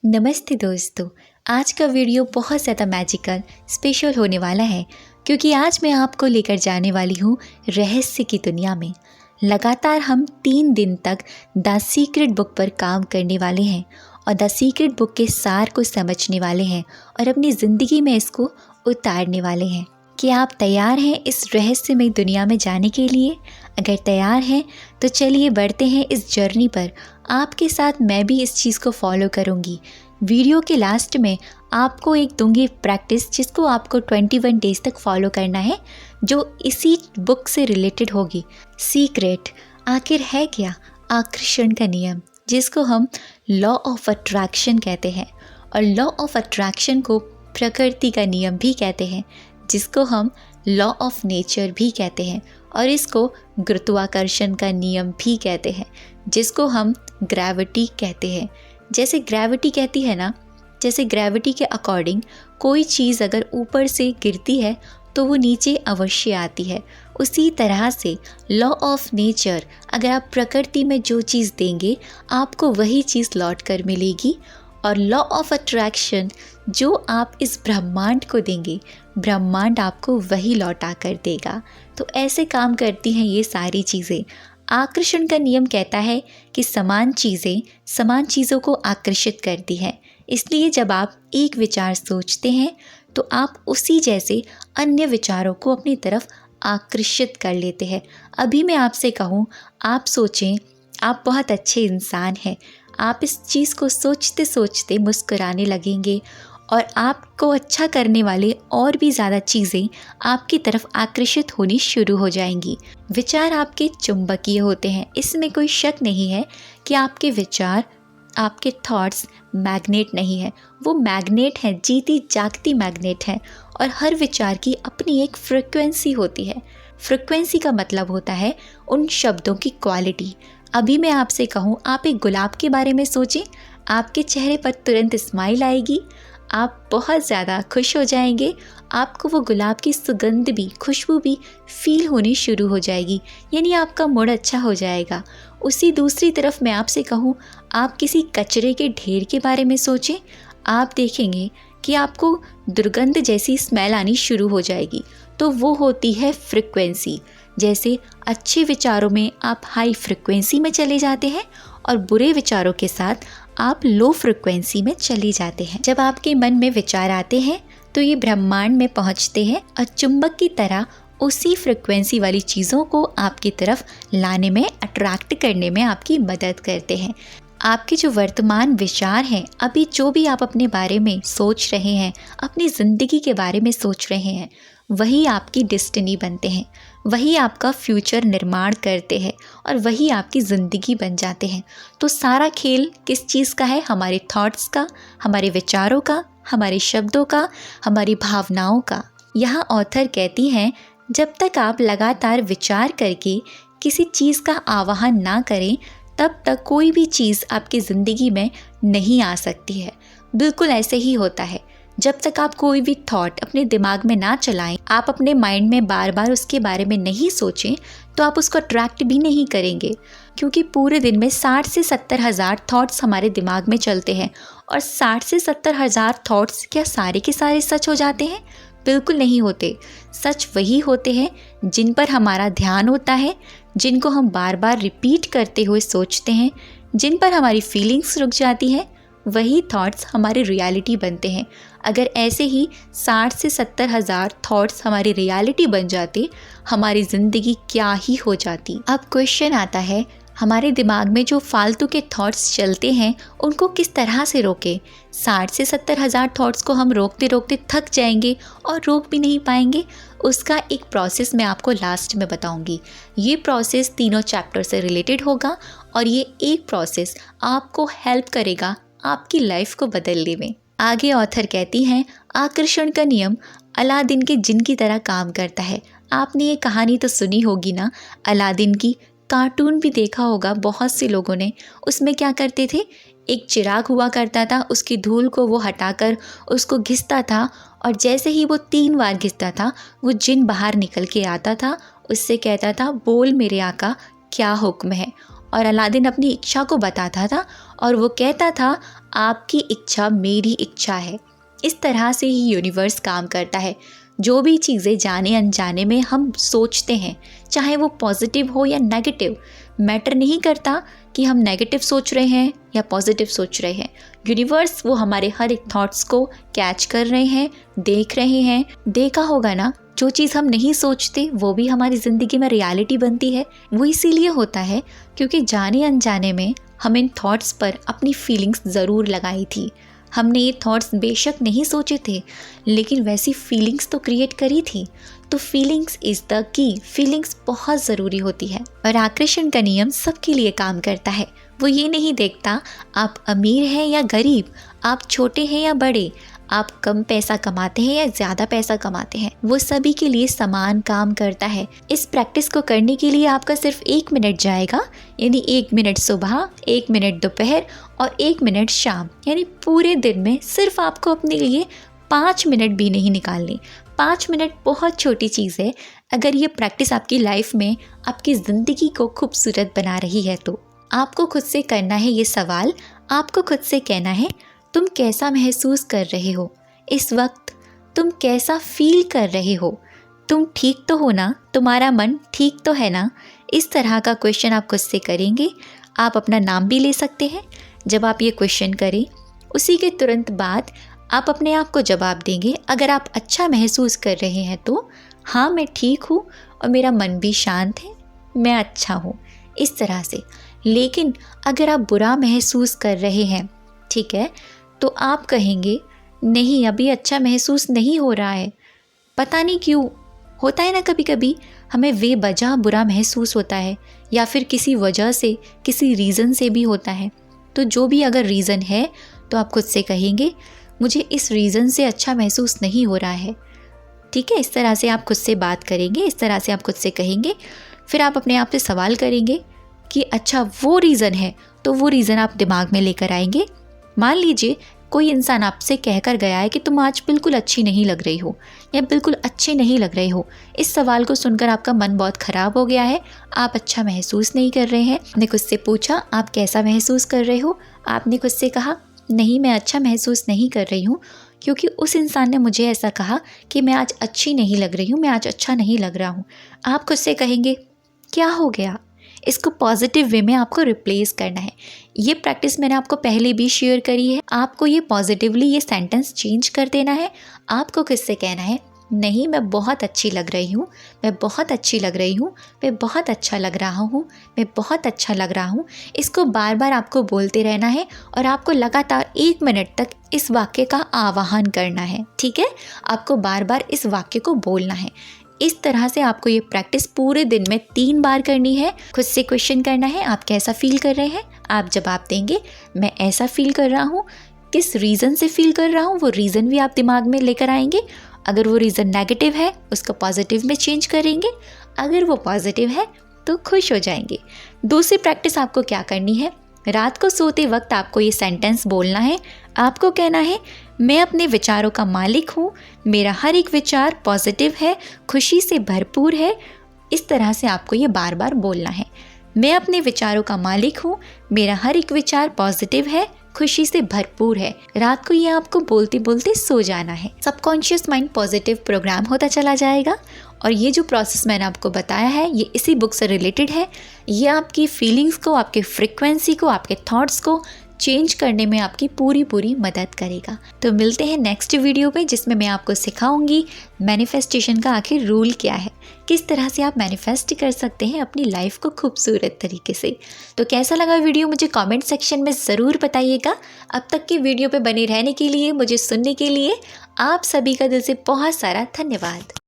नमस्ते दोस्तों। आज का वीडियो बहुत ज़्यादा मैजिकल स्पेशल होने वाला है क्योंकि आज मैं आपको लेकर जाने वाली हूँ रहस्य की दुनिया में। लगातार हम 3 दिन तक द सीक्रेट बुक पर काम करने वाले हैं और द सीक्रेट बुक के सार को समझने वाले हैं और अपनी ज़िंदगी में इसको उतारने वाले हैं। क्या आप तैयार हैं इस रहस्यमय दुनिया में जाने के लिए? अगर तैयार हैं तो चलिए बढ़ते हैं इस जर्नी पर। आपके साथ मैं भी इस चीज़ को फॉलो करूँगी। वीडियो के लास्ट में आपको एक दूंगी प्रैक्टिस जिसको आपको 21 डेज़ तक फॉलो करना है, जो इसी बुक से रिलेटेड होगी। सीक्रेट आखिर है क्या? आकर्षण का नियम, जिसको हम लॉ ऑफ अट्रैक्शन कहते हैं, और लॉ ऑफ अट्रैक्शन को प्रकृति का नियम भी कहते हैं, जिसको हम लॉ ऑफ नेचर भी कहते हैं, और इसको गुरुत्वाकर्षण का नियम भी कहते हैं, जिसको हम ग्रेविटी कहते हैं। जैसे ग्रेविटी कहती है ना, जैसे ग्रेविटी के अकॉर्डिंग कोई चीज़ अगर ऊपर से गिरती है तो वो नीचे अवश्य आती है। उसी तरह से लॉ ऑफ नेचर, अगर आप प्रकृति में जो चीज़ देंगे आपको वही चीज़ लौट कर मिलेगी। और लॉ ऑफ अट्रैक्शन, जो आप इस ब्रह्मांड को देंगे ब्रह्मांड आपको वही लौटा कर देगा। तो ऐसे काम करती हैं ये सारी चीज़ें। आकर्षण का नियम कहता है कि समान चीज़ें समान चीज़ों को आकर्षित करती हैं। इसलिए जब आप एक विचार सोचते हैं तो आप उसी जैसे अन्य विचारों को अपनी तरफ आकर्षित कर लेते हैं। अभी मैं आपसे कहूँ, आप सोचें आप बहुत अच्छे इंसान हैं, आप इस चीज़ को सोचते सोचते मुस्कुराने लगेंगे और आपको अच्छा करने वाले और भी ज़्यादा चीज़ें आपकी तरफ आकर्षित होनी शुरू हो जाएंगी। विचार आपके चुंबकीय होते हैं, इसमें कोई शक नहीं है कि आपके विचार, आपके थॉट्स मैग्नेट नहीं है, वो मैग्नेट है, जीती जागती मैग्नेट है। और हर विचार की अपनी एक फ्रिक्वेंसी होती है। फ्रिक्वेंसी का मतलब होता है उन शब्दों की क्वालिटी। अभी मैं आपसे कहूँ, आप एक गुलाब के बारे में सोचें, आपके चेहरे पर तुरंत स्माइल आएगी, आप बहुत ज़्यादा खुश हो जाएंगे, आपको वो गुलाब की सुगंध भी, खुशबू भी फील होनी शुरू हो जाएगी, यानी आपका मूड अच्छा हो जाएगा। उसी दूसरी तरफ मैं आपसे कहूँ, आप किसी कचरे के ढेर के बारे में सोचें, आप देखेंगे कि आपको दुर्गंध जैसी स्मेल आनी शुरू हो जाएगी। तो वो होती है फ्रिक्वेंसी। जैसे अच्छे विचारों में आप हाई फ्रिक्वेंसी में चले जाते हैं और बुरे विचारों के साथ आप लो फ्रिक्वेंसी में चले जाते हैं। जब आपके मन में विचार आते हैं तो ये ब्रह्मांड में पहुंचते हैं और चुंबक की तरह उसी फ्रिक्वेंसी वाली चीज़ों को आपकी तरफ लाने में, अट्रैक्ट करने में आपकी मदद करते हैं। आपके जो वर्तमान विचार हैं, अभी जो भी आप अपने बारे में सोच रहे हैं, अपनी ज़िंदगी के बारे में सोच रहे हैं, वही आपकी डेस्टिनी बनते हैं, वही आपका फ्यूचर निर्माण करते हैं और वही आपकी ज़िंदगी बन जाते हैं। तो सारा खेल किस चीज़ का है? हमारे थॉट्स का, हमारे विचारों का, हमारे शब्दों का, हमारी भावनाओं का। यहाँ ऑथर कहती हैं, जब तक आप लगातार विचार करके किसी चीज़ का आवाहन ना करें तब तक कोई भी चीज़ आपकी ज़िंदगी में नहीं आ सकती है। बिल्कुल ऐसे ही होता है। जब तक आप कोई भी थॉट अपने दिमाग में ना चलाएं, आप अपने माइंड में बार बार उसके बारे में नहीं सोचें, तो आप उसको अट्रैक्ट भी नहीं करेंगे। क्योंकि पूरे दिन में 60 से 70 हज़ार थॉट्स हमारे दिमाग में चलते हैं, और 60 से 70 हज़ार थॉट्स क्या सारे के सारे सच हो जाते हैं? बिल्कुल नहीं होते। सच वही होते हैं जिन पर हमारा ध्यान होता है, जिनको हम बार बार रिपीट करते हुए सोचते हैं, जिन पर हमारी फीलिंग्स रुक जाती हैं, वही थॉट्स हमारी रियलिटी बनते हैं। अगर ऐसे ही 60 से 70 हज़ार थॉट्स हमारी रियलिटी बन जाते, हमारी ज़िंदगी क्या ही हो जाती। अब क्वेश्चन आता है, हमारे दिमाग में जो फालतू के थॉट्स चलते हैं उनको किस तरह से रोकें? 60 से 70 हज़ार थॉट्स को हम रोकते रोकते थक जाएंगे और रोक भी नहीं पाएंगे। उसका एक प्रोसेस मैं आपको लास्ट में बताऊंगी। ये प्रोसेस तीनों चैप्टर से रिलेटेड होगा और ये एक प्रोसेस आपको हेल्प करेगा आपकी लाइफ को बदलने में। आगे ऑथर कहती हैं, आकर्षण का नियम अलादीन के जिन की तरह काम करता है। आपने ये कहानी तो सुनी होगी ना, अलादीन की। कार्टून भी देखा होगा बहुत से लोगों ने। उसमें क्या करते थे, एक चिराग हुआ करता था, उसकी धूल को वो हटाकर उसको घिसता था, और जैसे ही वो 3 बार घिसता था वो जिन बाहर निकल के आता था, उससे कहता था, बोल मेरे आका क्या हुक्म है। और अलादीन अपनी इच्छा को बताता था और वो कहता था, आपकी इच्छा मेरी इच्छा है। इस तरह से ही यूनिवर्स काम करता है। जो भी चीज़ें जाने अनजाने में हम सोचते हैं, चाहे वो पॉजिटिव हो या नेगेटिव, मैटर नहीं करता कि हम नेगेटिव सोच रहे हैं या पॉजिटिव सोच रहे हैं। यूनिवर्स वो हमारे हर एक थॉट्स को कैच कर रहे हैं, देख रहे हैं। देखा होगा ना, जो चीज़ हम नहीं सोचते वो भी हमारी ज़िंदगी में रियलिटी बनती है। वो इसीलिए होता है क्योंकि जाने अनजाने में हम इन थॉट्स पर अपनी फीलिंग्स ज़रूर लगाई थी। हमने ये थॉट्स बेशक नहीं सोचे थे, लेकिन वैसी फीलिंग्स तो क्रिएट करी थी। तो feelings is the key. Feelings बहुत ज़रूरी होती है और आकर्षण का नियम सबके लिए काम करता है। वो ये नहीं देखता आप अमीर हैं या गरीब, आप छोटे हैं या बड़े, आप कम पैसा कमाते हैं या ज़्यादा पैसा कमाते हैं, वो सभी के लिए समान काम करता है। इस प्रैक्टिस को करने के लिए आपका सिर्फ 1 मिनट जाएगा, यानी 1 मिनट सुबह, 1 मिनट दोपहर और 1 मिनट शाम, यानी पूरे दिन में सिर्फ आपको अपने लिए 5 मिनट भी नहीं निकालने। 5 मिनट बहुत छोटी चीज़ है। अगर ये प्रैक्टिस आपकी लाइफ में आपकी ज़िंदगी को खूबसूरत बना रही है तो आपको खुद से करना है ये सवाल। आपको खुद से कहना है, तुम कैसा महसूस कर रहे हो इस वक्त, तुम कैसा फील कर रहे हो, तुम ठीक तो हो ना, तुम्हारा मन ठीक तो है ना। इस तरह का क्वेश्चन आप खुद से करेंगे। आप अपना नाम भी ले सकते हैं। जब आप ये क्वेश्चन करें, उसी के तुरंत बाद आप अपने आप को जवाब देंगे। अगर आप अच्छा महसूस कर रहे हैं तो हाँ, मैं ठीक हूँ और मेरा मन भी शांत है, मैं अच्छा हूँ, इस तरह से। लेकिन अगर आप बुरा महसूस कर रहे हैं, ठीक है, तो आप कहेंगे नहीं, अभी अच्छा महसूस नहीं हो रहा है, पता नहीं क्यों। होता है ना, कभी कभी हमें बेवजह बुरा महसूस होता है या फिर किसी वजह से, किसी रीज़न से भी होता है। तो जो भी अगर रीज़न है तो आप खुद से कहेंगे मुझे इस रीज़न से अच्छा महसूस नहीं हो रहा है, ठीक है। इस तरह से आप खुद से बात करेंगे, इस तरह से आप खुद से कहेंगे। फिर आप अपने आप से सवाल करेंगे कि अच्छा वो रीज़न है, तो वो रीज़न आप दिमाग में लेकर आएंगे। मान लीजिए कोई इंसान आपसे कहकर गया है कि तुम आज बिल्कुल अच्छी नहीं लग रही हो या बिल्कुल अच्छे नहीं लग रहे हो। इस सवाल को सुनकर आपका मन बहुत ख़राब हो गया है, आप अच्छा महसूस नहीं कर रहे हैं। आपने खुद से पूछा आप कैसा महसूस कर रहे हो, आपने खुद से कहा नहीं, मैं अच्छा महसूस नहीं कर रही हूँ क्योंकि उस इंसान ने मुझे ऐसा कहा कि मैं आज अच्छी नहीं लग रही हूँ, मैं आज अच्छा नहीं लग रहा हूँ। आप खुद से कहेंगे क्या हो गया। इसको पॉजिटिव वे में आपको रिप्लेस करना है। ये प्रैक्टिस मैंने आपको पहले भी शेयर करी है। आपको ये पॉजिटिवली ये सेंटेंस चेंज कर देना है। आपको किससे कहना है, नहीं, मैं बहुत अच्छी लग रही हूँ, मैं बहुत अच्छी लग रही हूँ, मैं बहुत अच्छा लग रहा हूँ, मैं बहुत अच्छा लग रहा हूँ। इसको बार बार आपको बोलते रहना है और आपको लगातार 1 मिनट तक इस वाक्य का आवाहन करना है, ठीक है। आपको बार बार इस वाक्य को बोलना है। इस तरह से आपको ये प्रैक्टिस पूरे दिन में 3 बार करनी है। खुद से क्वेश्चन करना है, आप कैसा फील कर रहे हैं, आप जवाब देंगे मैं ऐसा फील कर रहा हूँ। किस रीज़न से फील कर रहा हूँ, वो रीज़न भी आप दिमाग में लेकर आएंगे। अगर वो रीज़न नेगेटिव है उसको पॉजिटिव में चेंज करेंगे, अगर वो पॉजिटिव है तो खुश हो जाएंगे। दूसरी प्रैक्टिस आपको क्या करनी है, रात को सोते वक्त आपको ये सेंटेंस बोलना है। आपको कहना है मैं अपने विचारों का मालिक हूँ, मेरा हर एक विचार पॉजिटिव है, खुशी से भरपूर है। इस तरह से आपको ये बार बार बोलना है। मैं अपने विचारों का मालिक हूँ, मेरा हर एक विचार पॉजिटिव है, खुशी से भरपूर है। रात को ये आपको बोलते बोलते सो जाना है। सबकॉन्शियस माइंड पॉजिटिव प्रोग्राम होता चला जाएगा। और ये जो प्रोसेस मैंने आपको बताया है ये इसी बुक से रिलेटेड है। ये आपकी फीलिंग्स को, आपके फ्रीक्वेंसी को, आपके थॉट्स को चेंज करने में आपकी पूरी मदद करेगा। तो मिलते हैं नेक्स्ट वीडियो में, जिसमें मैं आपको सिखाऊंगी मैनिफेस्टेशन का आखिर रूल क्या है, किस तरह से आप मैनिफेस्ट कर सकते हैं अपनी लाइफ को खूबसूरत तरीके से। तो कैसा लगा वीडियो मुझे कमेंट सेक्शन में ज़रूर बताइएगा। अब तक की वीडियो पे बने रहने के लिए, मुझे सुनने के लिए आप सभी का दिल से बहुत सारा धन्यवाद।